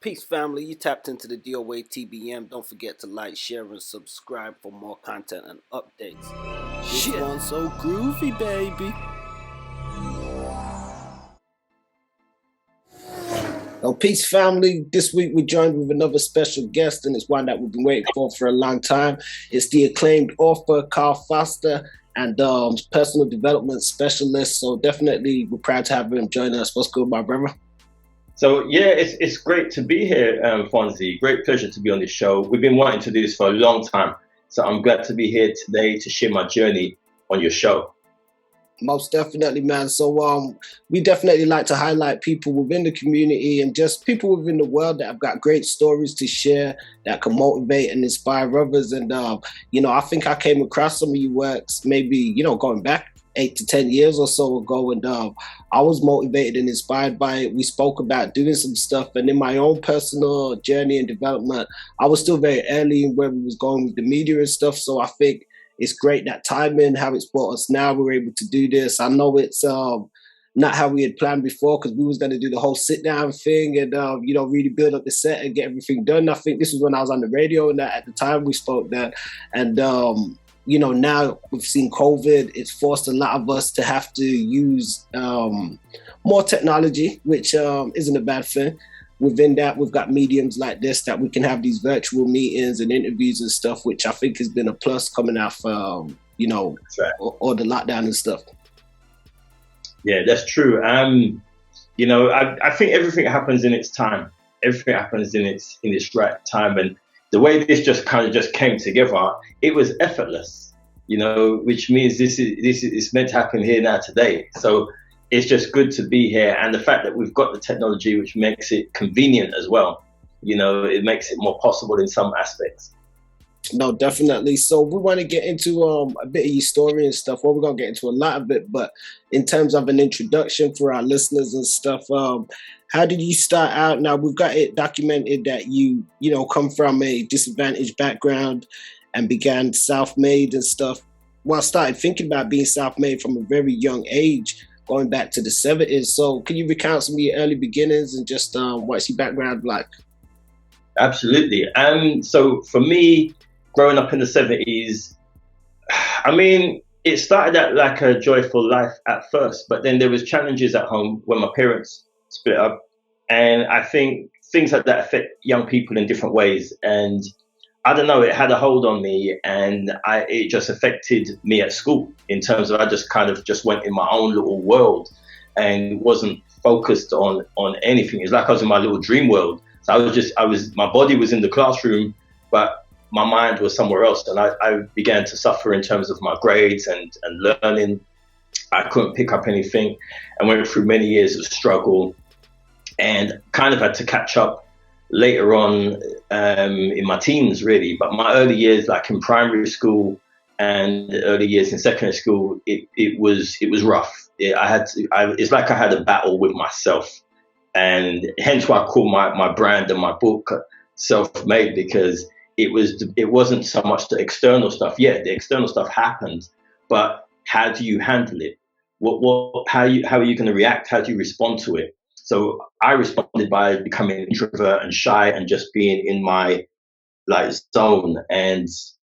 Peace, family. You tapped into the DOA TBM. Don't forget to like, share, and subscribe for more content and updates. This one's so groovy, baby. Peace, family. This week we're joined with another special guest, and it's one that we've been waiting for a long time. It's the acclaimed author, Carl Foster, and personal development specialist. So definitely we're proud to have him join us. What's good, my brother? So yeah, it's great to be here, Fonzie. Great pleasure to be on this show. We've been wanting to do this for a long time, so I'm glad to be here today to share my journey on your show. Most definitely, man. So we definitely like to highlight people within the community and just people within the world that have got great stories to share that can motivate and inspire others. And I think I came across some of your works maybe going back 8 to 10 years or so ago, and I was motivated and inspired by it. We spoke about doing some stuff, and in my own personal journey and development, I was still very early in where we was going with the media and stuff. So I think it's great that timing, how it's brought us now. We're able to do this. I know it's not how we had planned before, because we was going to do the whole sit down thing and really build up the set and get everything done. I think this was when I was on the radio, and at the time we spoke that, and now we've seen COVID. It's forced a lot of us to have to use more technology, which isn't a bad thing. Within that, we've got mediums like this that we can have these virtual meetings and interviews and stuff, which I think has been a plus coming out from, Right. all the lockdown and stuff. Yeah, that's true. I think everything happens in its time. Everything happens in its right time, and the way this just came together, it was effortless. Which means this is meant to happen here now today. So it's just good to be here, and the fact that we've got the technology, which makes it convenient as well. It makes it more possible in some aspects. No, definitely. So we want to get into a bit of your story and stuff. Well, we're going to get into a lot of it, but in terms of an introduction for our listeners and stuff, how did you start out? Now, we've got it documented that you come from a disadvantaged background and began Selfmade and stuff. Well, I started thinking about being Selfmade from a very young age, going back to the 70s. So can you recount some of your early beginnings and just what's your background like? Absolutely. So for me, growing up in the 70s, it started out like a joyful life at first, but then there was challenges at home when my parents split up. And I think things like that affect young people in different ways. And I don't know, it had a hold on me, and it just affected me at school in terms of I just went in my own little world and wasn't focused on anything. It's like I was in my little dream world. So my body was in the classroom, but my mind was somewhere else, and I began to suffer in terms of my grades and learning. I couldn't pick up anything. I went through many years of struggle and kind of had to catch up later on in my teens, really. But my early years, like in primary school and the early years in secondary school, it was rough. It's like I had a battle with myself, and hence why I call my brand and my book Selfmade, because it wasn't so much the external stuff. Yeah, the external stuff happened, but how do you handle it? How are you going to react? How do you respond to it? So I responded by becoming an introvert and shy and just being in my zone, and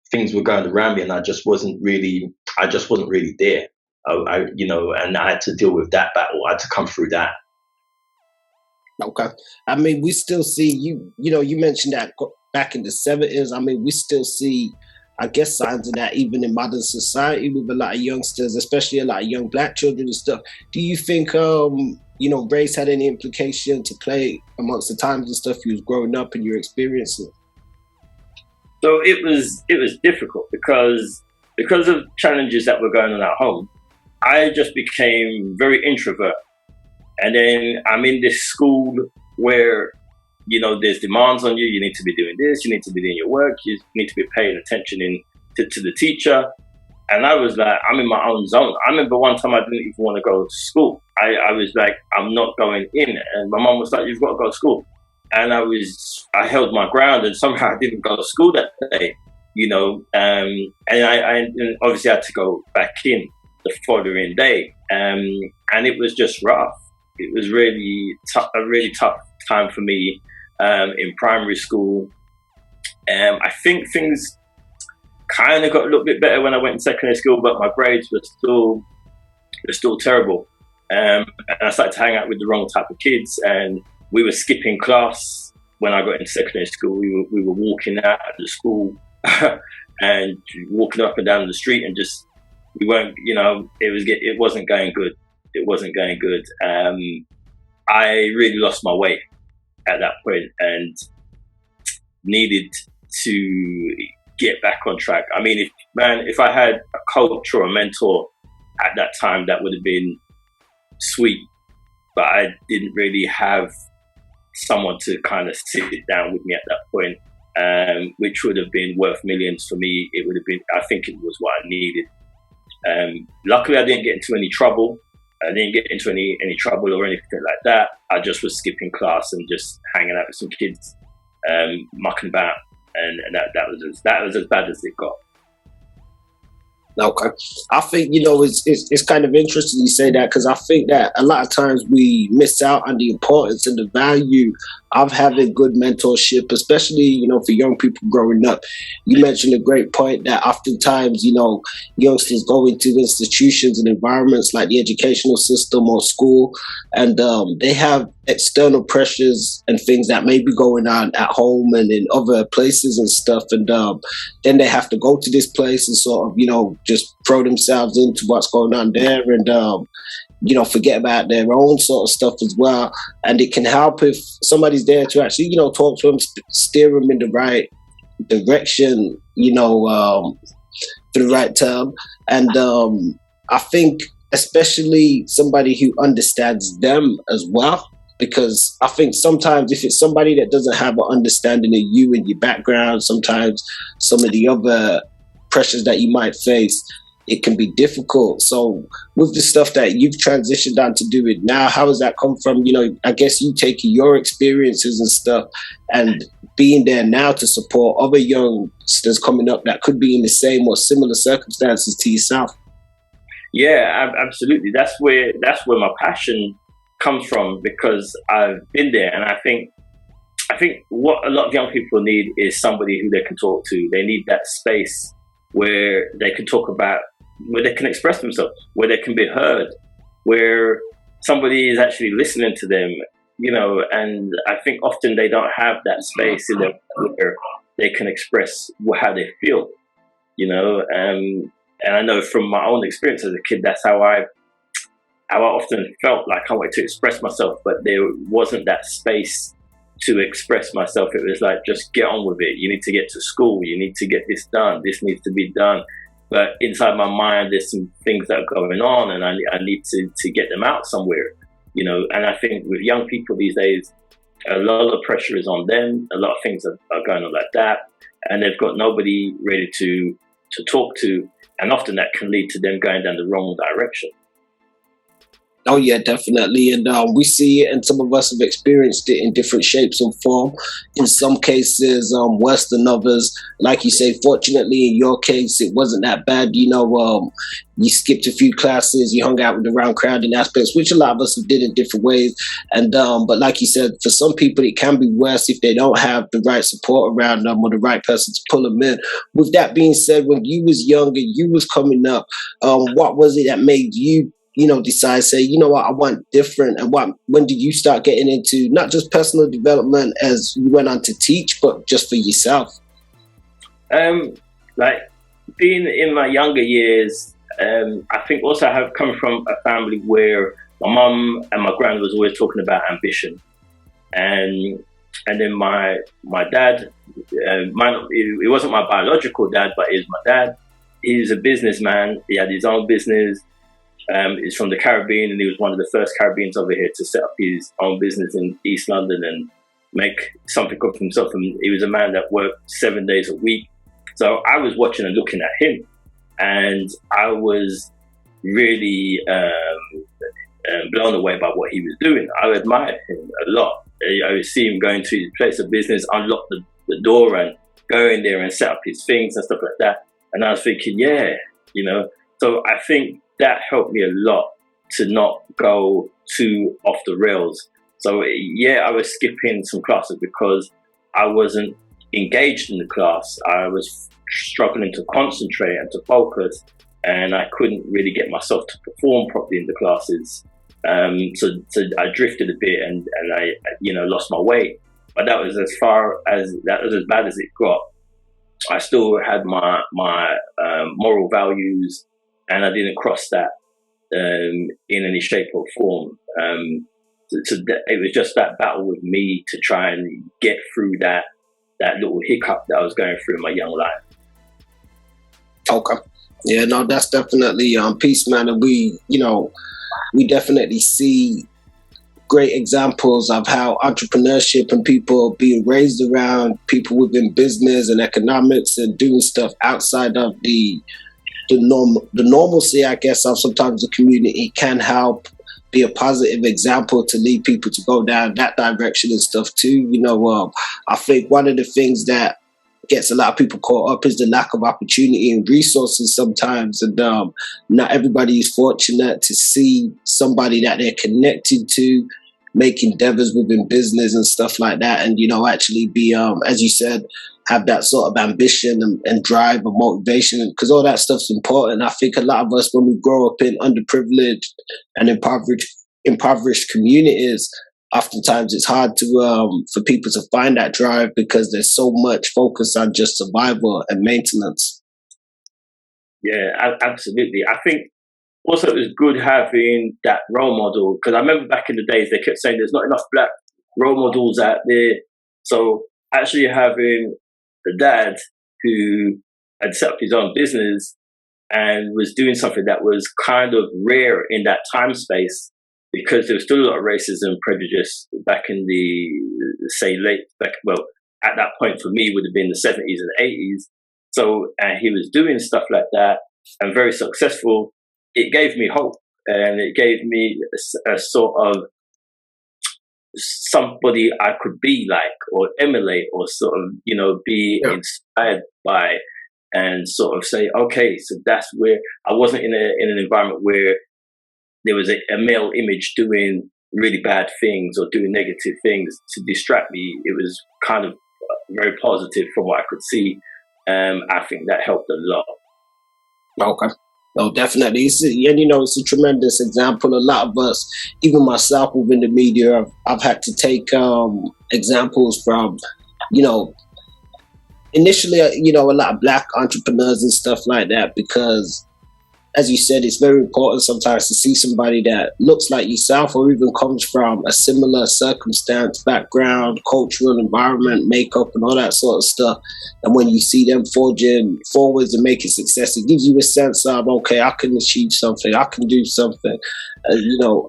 things were going around me, and I just wasn't really there. And I had to deal with that battle. I had to come through that. Okay. We still see you mentioned that back in the 70s. We still see, I guess, signs of that even in modern society with a lot of youngsters, especially a lot of young Black children and stuff. Do you think, race had any implication to play amongst the times and stuff you was growing up and your experiences? So it was difficult because of challenges that were going on at home. I just became very introvert. And then I'm in this school where, there's demands on you. You need to be doing this. You need to be doing your work. You need to be paying attention to the teacher. And I was like, I'm in my own zone. I remember one time I didn't even want to go to school. I was like, I'm not going in. And my mom was like, you've got to go to school. And I held my ground, and somehow I didn't go to school that day, and I obviously had to go back in the following day. And it was just rough. It was really a really tough time for me in primary school. I think things kind of got a little bit better when I went in secondary school, but my grades were still terrible. And I started to hang out with the wrong type of kids, and we were skipping class when I got into secondary school. We were walking out of the school and walking up and down the street, and just we weren't, it wasn't going good. It wasn't going good. I really lost my way at that point and needed to get back on track. I mean, if I had a coach or a mentor at that time, that would have been sweet, but I didn't really have someone to kind of sit down with me at that point, which would have been worth millions for me. It would have been, I think it was what I needed. Luckily, I didn't get into any trouble. I didn't get into any trouble or anything like that. I just was skipping class and just hanging out with some kids, mucking about, and that was as bad as it got. Okay, I think it's kind of interesting you say that, because I think that a lot of times we miss out on the importance and the value of having good mentorship, especially for young people growing up. You mentioned a great point that oftentimes youngsters go into institutions and environments like the educational system or school, and they have external pressures and things that may be going on at home and in other places and stuff, and then they have to go to this place and sort of just throw themselves into what's going on there, and forget about their own sort of stuff as well. And it can help if somebody's there to actually talk to them, steer them in the right direction, for the right term. And I think especially somebody who understands them as well, because I think sometimes if it's somebody that doesn't have an understanding of you and your background, sometimes some of the other pressures that you might face, it can be difficult. So with the stuff that you've transitioned on to do it now, how has that come from, I guess you taking your experiences and stuff and being there now to support other youngsters coming up that could be in the same or similar circumstances to yourself? Yeah, absolutely. That's where my passion comes from, because I've been there, and I think what a lot of young people need is somebody who they can talk to. They need that space where they can talk about, where they can express themselves, where they can be heard, where somebody is actually listening to them, and I think often they don't have that space in them where they can express how they feel, and I know from my own experience as a kid, that's how I often felt like I wanted to express myself, but there wasn't that space to express myself. It was like, just get on with it. You need to get to school. You need to get this done. This needs to be done. But inside my mind, there's some things that are going on, and I need to get them out somewhere, And I think with young people these days, a lot of pressure is on them. A lot of things are going on like that, and they've got nobody ready to talk to, and often that can lead to them going down the wrong direction. Oh yeah, definitely. And we see it, and some of us have experienced it in different shapes and form. In some cases, worse than others. Like you say, fortunately, in your case, it wasn't that bad. You skipped a few classes, you hung out with the round crowding aspects, which a lot of us did in different ways. And but like you said, for some people, it can be worse if they don't have the right support around them or the right person to pull them in. With that being said, when you was younger, you was coming up, what was it that made you decide, say, what, I want different? And when did you start getting into not just personal development as you went on to teach, but just for yourself? Like being in my younger years, I think also I have come from a family where my mum and my grand was always talking about ambition, and then my dad, it wasn't my biological dad, but he was my dad. He was a businessman. He had his own business. He's from the Caribbean, and he was one of the first Caribbeans over here to set up his own business in East London and make something of himself. And he was a man that worked 7 days a week. So I was watching and looking at him, and I was really blown away by what he was doing. I admired him a lot. I would see him going to his place of business, unlock the door and go in there and set up his things and stuff like that. And I was thinking, so I think that helped me a lot to not go too off the rails. So yeah, I was skipping some classes because I wasn't engaged in the class. I was struggling to concentrate and to focus, and I couldn't really get myself to perform properly in the classes. So I drifted a bit, and I lost my way. But that was as bad as it got. I still had my moral values, and I didn't cross that in any shape or form. So it was just that battle with me to try and get through that little hiccup that I was going through in my young life. Okay. Yeah, no, that's definitely peace, man. And we definitely see great examples of how entrepreneurship and people being raised around people within business and economics and doing stuff outside of the normalcy, I guess, of sometimes the community can help be a positive example to lead people to go down that direction and stuff too. I think one of the things that gets a lot of people caught up is the lack of opportunity and resources sometimes, and not everybody is fortunate to see somebody that they're connected to make endeavors within business and stuff like that, and actually be as you said, have that sort of ambition and drive and motivation, because all that stuff's important. I think a lot of us, when we grow up in underprivileged and impoverished communities, oftentimes it's hard to for people to find that drive because there's so much focus on just survival and maintenance. Yeah, absolutely. I think also it was good having that role model, because I remember back in the days they kept saying there's not enough black role models out there. So actually having a dad who had set up his own business and was doing something that was kind of rare in that time space, because there was still a lot of racism and prejudice back in at that point for me would have been the 70s and 80s. So, and he was doing stuff like that and very successful. It gave me hope, and it gave me a sort of somebody I could be like, or emulate, or sort of, be inspired by, and sort of say, okay, so that's where I wasn't in an environment where there was a male image doing really bad things or doing negative things to distract me. It was kind of very positive from what I could see. I think that helped a lot. Okay. No, definitely. It's a tremendous example. A lot of us, even myself within the media, I've had to take examples from, initially, a lot of black entrepreneurs and stuff like that, because as you said, it's very important sometimes to see somebody that looks like yourself or even comes from a similar circumstance, background, cultural environment, makeup, and all that sort of stuff. And when you see them forging forwards and making success, it gives you a sense of, okay, I can achieve something, I can do something.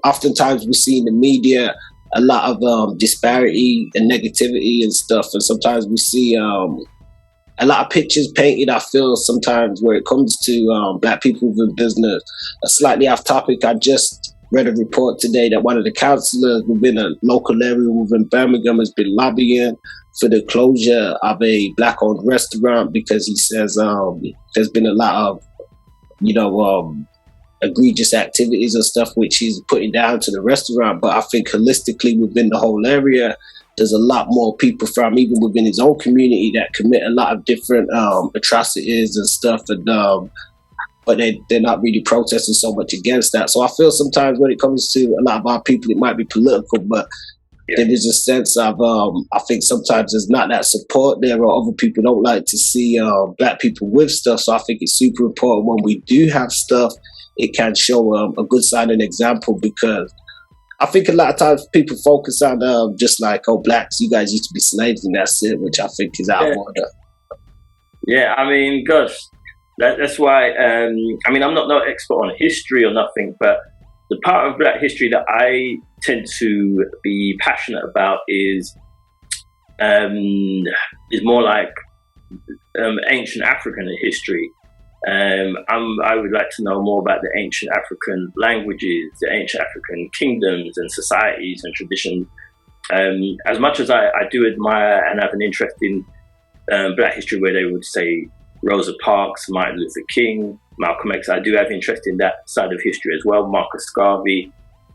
Oftentimes we see in the media a lot of disparity and negativity and stuff. And sometimes we see a lot of pictures painted, I feel, sometimes when it comes to black people within business. Slightly off topic, I just read a report today that one of the councillors within a local area within Birmingham has been lobbying for the closure of a black-owned restaurant because he says there's been a lot of, egregious activities and stuff which he's putting down to the restaurant. But I think holistically within the whole area, there's a lot more people from even within his own community that commit a lot of different atrocities and stuff, and but they're not really protesting so much against that. So I feel sometimes when it comes to a lot of our people, it might be political, but there is a sense of I think sometimes there's not that support there, or other people don't like to see black people with stuff. So I think it's super important when we do have stuff, it can show a good sign and example, because I think a lot of times people focus on just like, oh, blacks, you guys used to be slaves and that's it, which I think is out of order. Yeah, I mean, gosh, that's why, I'm not no expert on history or nothing, but the part of black history that I tend to be passionate about is more like ancient African history. I would like to know more about the ancient African languages, the ancient African kingdoms and societies and traditions. As much as I do admire and have an interest in black history, where they would say Rosa Parks, Martin Luther King, Malcolm X, I do have interest in that side of history as well, Marcus Garvey,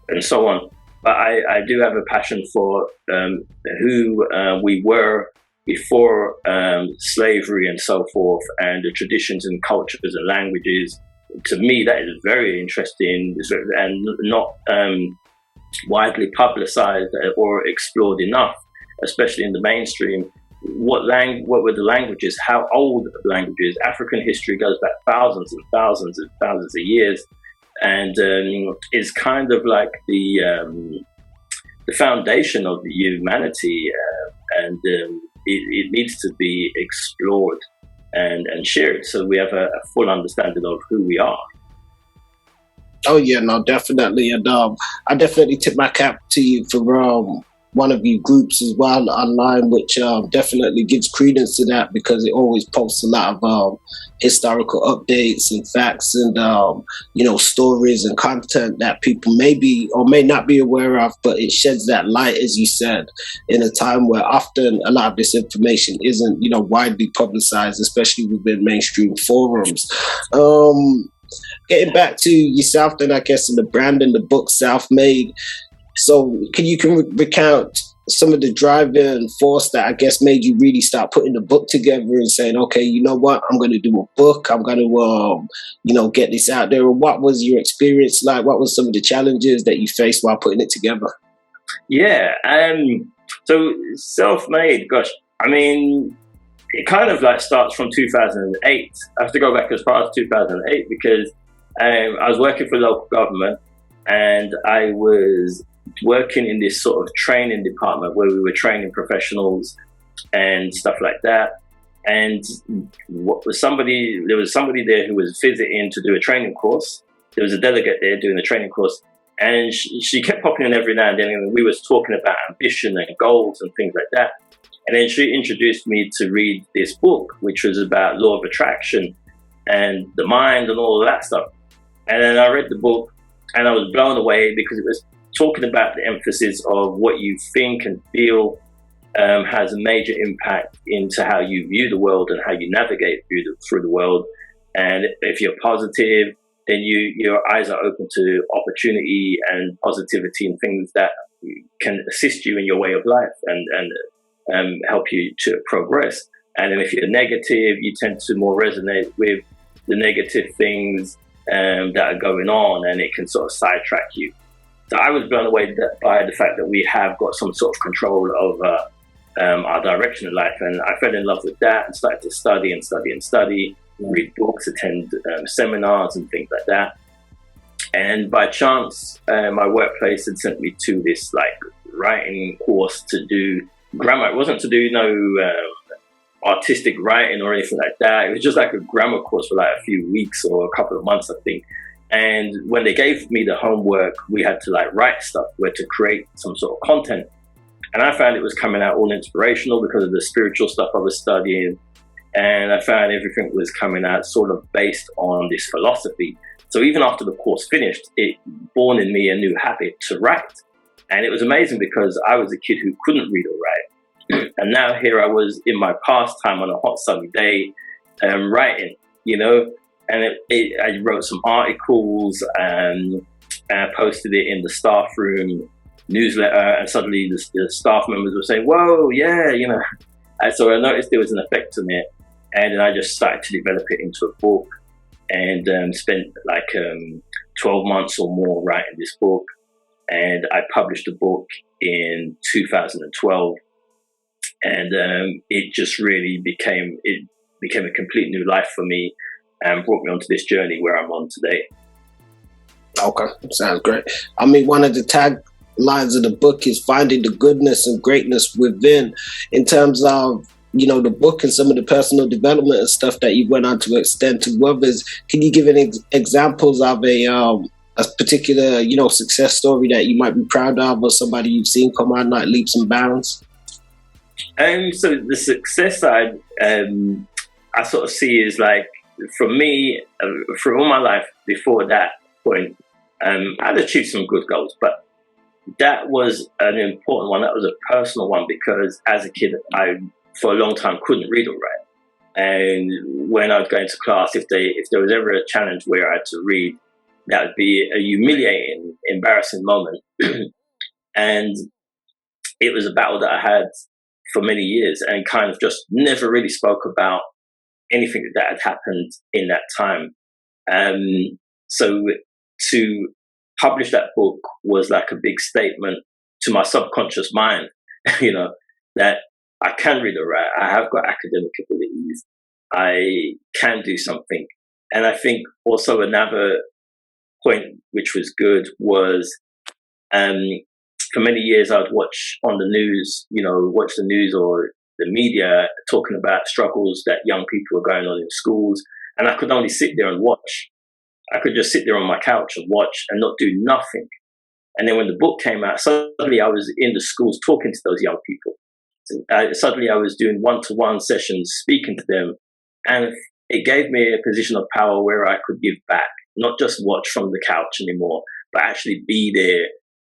and so on. but I do have a passion for who we were before slavery and so forth, and the traditions and cultures and languages. To me, that is very interesting and not widely publicized or explored enough, especially in the mainstream. What were the languages? How old the languages? African history goes back thousands and thousands and thousands of years, and is kind of like the foundation of humanity, and it needs to be explored and shared, so we have a full understanding of who we are. Oh yeah, no, definitely, and I definitely tip my cap to you for one of your groups as well online, which definitely gives credence to that, because it always posts a lot of historical updates and facts and stories and content that people may be or may not be aware of, but it sheds that light, as you said, in a time where often a lot of this information isn't widely publicized, especially within mainstream forums. Getting back to yourself then, I guess, in the brand and the book Selfmade. So can you recount some of the driving force that I guess made you really start putting the book together and saying, okay, you know what, I'm going to do a book. I'm going to, get this out there. What was your experience like? What was some of the challenges that you faced while putting it together? Yeah. So Selfmade, gosh, I mean, it kind of like starts from 2008. I have to go back as far as 2008 because I was working for local government, and I was working in this sort of training department where we were training professionals and stuff like that. And there was somebody there who was visiting to do a training course. There was a delegate there doing the training course, and she kept popping in every now and then. And we was talking about ambition and goals and things like that. And then she introduced me to read this book, which was about law of attraction and the mind and all of that stuff. And then I read the book, and I was blown away because it was talking about the emphasis of what you think and feel has a major impact into how you view the world and how you navigate through the world. And if you're positive, then your eyes are open to opportunity and positivity and things that can assist you in your way of life and help you to progress. And then if you're negative, you tend to more resonate with the negative things that are going on, and it can sort of sidetrack you. So I was blown away by the fact that we have got some sort of control over our direction in life, and I fell in love with that and started to study, read books, attend seminars and things like that. And by chance, my workplace had sent me to this like writing course to do grammar. It wasn't to do artistic writing or anything like that. It was just like a grammar course for like a few weeks or a couple of months, I think. And when they gave me the homework, we had to like write stuff, we had to create some sort of content. And I found it was coming out all inspirational because of the spiritual stuff I was studying. And I found everything was coming out sort of based on this philosophy. So even after the course finished, it born in me a new habit to write. And it was amazing because I was a kid who couldn't read or write. And now here I was in my pastime on a hot sunny day, writing, and I wrote some articles and posted it in the staff room newsletter, and suddenly the staff members were saying, whoa, yeah, And so I noticed there was an effect on it, and then I just started to develop it into a book, and spent like 12 months or more writing this book. And I published the book in 2012. And it just really became a complete new life for me and brought me onto this journey where I'm on today. Okay, sounds great. I mean, one of the taglines of the book is finding the goodness and greatness within. In terms of, the book and some of the personal development and stuff that you went on to extend to others, can you give examples of a particular, success story that you might be proud of, or somebody you've seen come on like leaps and bounds? So the success side, I sort of see is like, for me, for all my life before that point, I'd achieved some good goals, but that was an important one. That was a personal one because as a kid, I, for a long time, couldn't read or write. And when I was going to class, if there was ever a challenge where I had to read, that would be a humiliating, embarrassing moment. And it was a battle that I had for many years, and kind of just never really spoke about anything that had happened in that time. So to publish that book was like a big statement to my subconscious mind, you know, that I can read or write. I have got academic abilities. I can do something. And I think also another point which was good was for many years I'd watch on the news, watch the news or the media talking about struggles that young people were going on in schools. And I could only sit there and watch. I could just sit there on my couch and watch and not do nothing. And then when the book came out, suddenly I was in the schools talking to those young people. Suddenly I was doing one-to-one sessions, speaking to them. And it gave me a position of power where I could give back, not just watch from the couch anymore, but actually be there.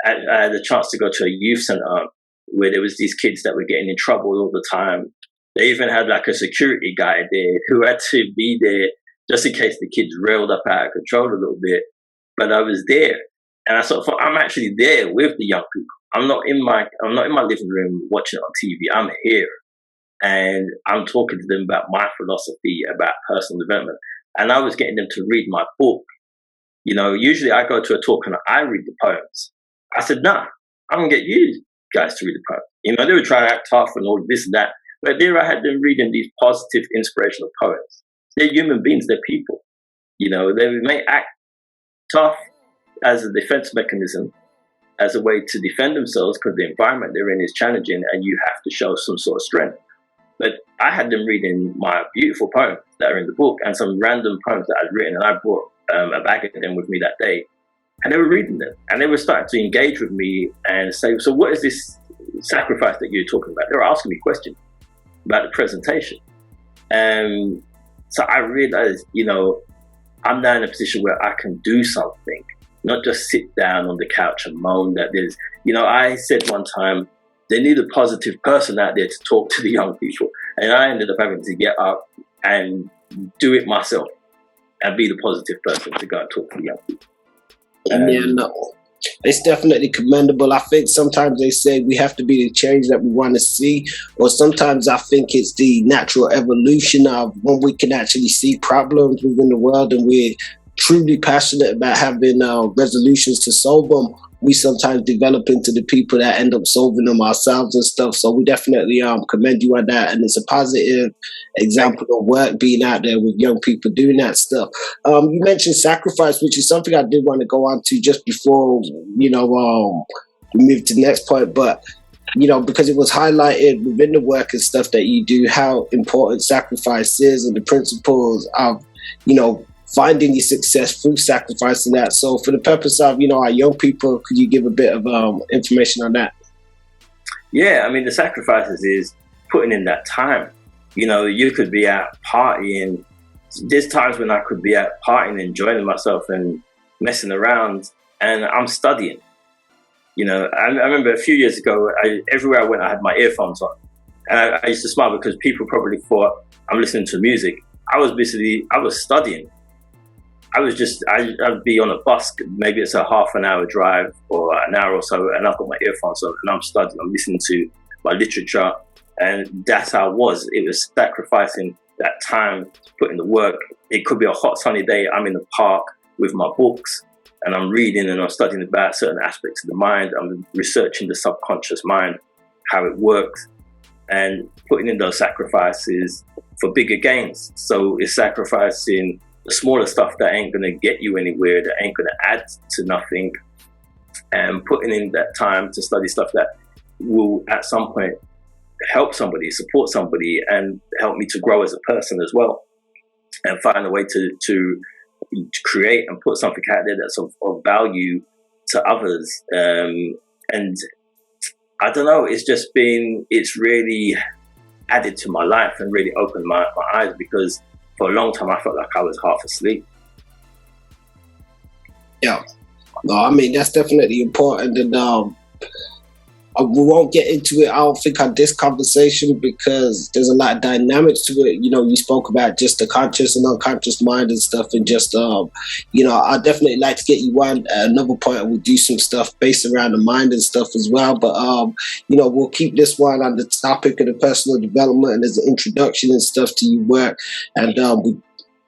I had a chance to go to a youth center where there was these kids that were getting in trouble all the time. They even had like a security guy there who had to be there just in case the kids railed up out of control a little bit. But I was there, and I sort of thought, I'm actually there with the young people. I'm not in my living room watching it on TV. I'm here, and I'm talking to them about my philosophy, about personal development. And I was getting them to read my book. Usually I go to a talk and I read the poems. I said, nah, I'm gonna get you guys to read the poems. They were trying to act tough and all this and that, but there I had them reading these positive, inspirational poems. They're human beings. They're people. They may act tough as a defense mechanism, as a way to defend themselves because the environment they're in is challenging and you have to show some sort of strength. But I had them reading my beautiful poems that are in the book and some random poems that I'd written, and I brought a bag of them with me that day. And they were reading them and they were starting to engage with me and say, so what is this sacrifice that you're talking about? They were asking me questions about the presentation. So I realized, I'm now in a position where I can do something, not just sit down on the couch and moan that there's, I said one time, they need a positive person out there to talk to the young people. And I ended up having to get up and do it myself and be the positive person to go and talk to the young people. It's definitely commendable. I think sometimes they say we have to be the change that we want to see, or sometimes I think it's the natural evolution of when we can actually see problems within the world and we're truly passionate about having resolutions to solve them. We sometimes develop into the people that end up solving them ourselves and stuff. So we definitely commend you on that. And it's a positive example of work being out there with young people doing that stuff. You mentioned sacrifice, which is something I did want to go on to just before, we move to the next point. But, because it was highlighted within the work and stuff that you do, how important sacrifice is and the principles of, finding your success through sacrificing that. So for the purpose of, our young people, could you give a bit of information on that? Yeah, the sacrifices is putting in that time. You could be out partying. There's times when I could be out partying, enjoying myself and messing around, and I'm studying. I remember a few years ago, everywhere I went, I had my earphones on. And I used to smile because people probably thought I'm listening to music. I was studying. I'd be on a bus, maybe it's a half an hour drive or an hour or so, and I've got my earphones on and I'm studying, I'm listening to my literature, and that's how it was. It was sacrificing that time to put in the work. It could be a hot sunny day, I'm in the park with my books and I'm reading and I'm studying about certain aspects of the mind. I'm researching the subconscious mind, how it works, and putting in those sacrifices for bigger gains. So it's sacrificing the smaller stuff that ain't going to get you anywhere, that ain't going to add to nothing, and putting in that time to study stuff that will at some point help somebody, support somebody, and help me to grow as a person as well, and find a way to create and put something out there that's of value to others. And I don't know, it's really added to my life and really opened my eyes, because for a long time, I felt like I was half asleep. Yeah. No, that's definitely important. And We won't get into it, I don't think, on this conversation because there's a lot of dynamics to it. You know, you spoke about just the conscious and unconscious mind and stuff, and just, you know, I'd definitely like to get you on at another point, and we'll do some stuff based around the mind and stuff as well. But, you know, we'll keep this one on the topic of the personal development and as an introduction and stuff to your work. And we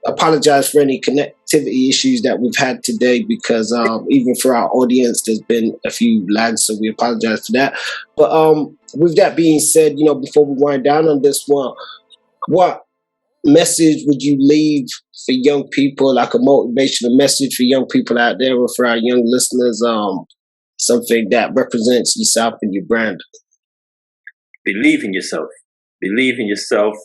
apologize for any connectivity issues that we've had today because even for our audience there's been a few lags, so we apologize for that. But with that being said, you know, before we wind down on this one, what message would you leave for young people, like a motivational message for young people out there or for our young listeners, something that represents yourself and your brand? Believe in yourself. Believe in yourself.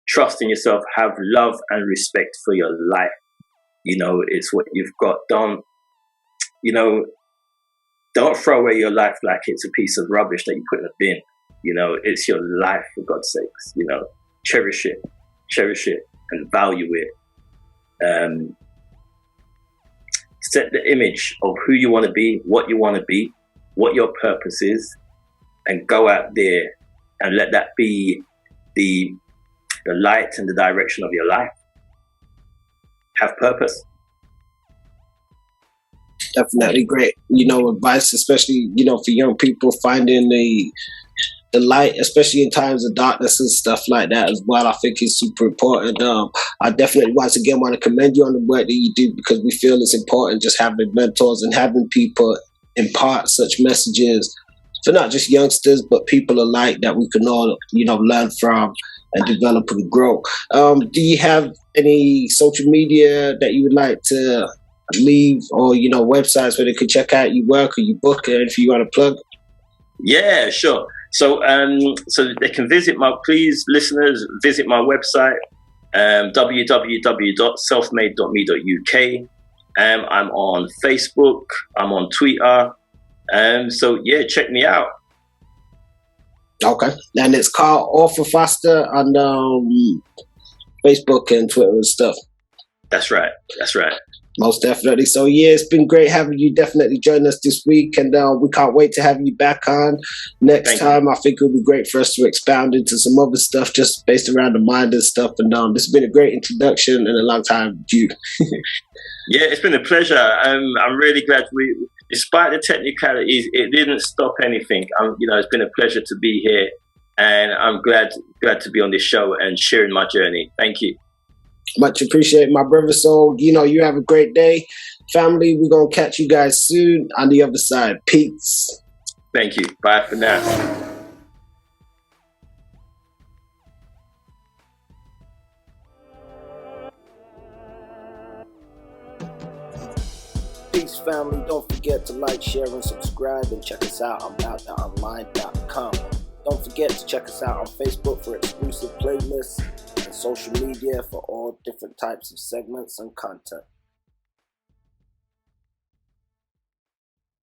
Trust in yourself, have love and respect for your life. You know, it's what you've got. Don't throw away your life like it's a piece of rubbish that you put in a bin. You know, it's your life, for God's sakes. You know, cherish it and value it. Set the image of who you want to be, what you want to be, what your purpose is, and go out there and let that be the light and the direction of your life. Have purpose. Definitely great, you know, advice, especially, you know, for young people, finding the light, especially in times of darkness and stuff like that as well. I think is super important. I definitely once again want to commend you on the work that you do, because we feel it's important just having mentors and having people impart such messages for not just youngsters but people alike that we can all, you know, learn from and develop and grow. Do you have any social media that you would like to leave, or, you know, websites where they could check out your work or your book, or if you want to plug? Yeah, sure. So they can please listeners, visit my website, www.selfmade.me.uk. I'm on Facebook, I'm on Twitter. So yeah, check me out. Okay, and it's called Author Faster on Facebook and Twitter and stuff. That's right. Most definitely. So yeah, it's been great having you. Definitely join us this week, and we can't wait to have you back on next time. I think it'll be great for us to expound into some other stuff just based around the mind and stuff. And this has been a great introduction and a long time, Jude. Yeah, it's been a pleasure. I'm really glad despite the technicalities, it didn't stop anything. You know, it's been a pleasure to be here, and I'm glad to be on this show and sharing my journey. Thank you. Much appreciated, my brother. So, you know, you have a great day. Family, we're going to catch you guys soon on the other side. Peace. Thank you. Bye for now. Peace, family. Don't forget to like, share, and subscribe, and check us out on abouttheonline.com. Don't forget to check us out on Facebook for exclusive playlists and social media for all different types of segments and content.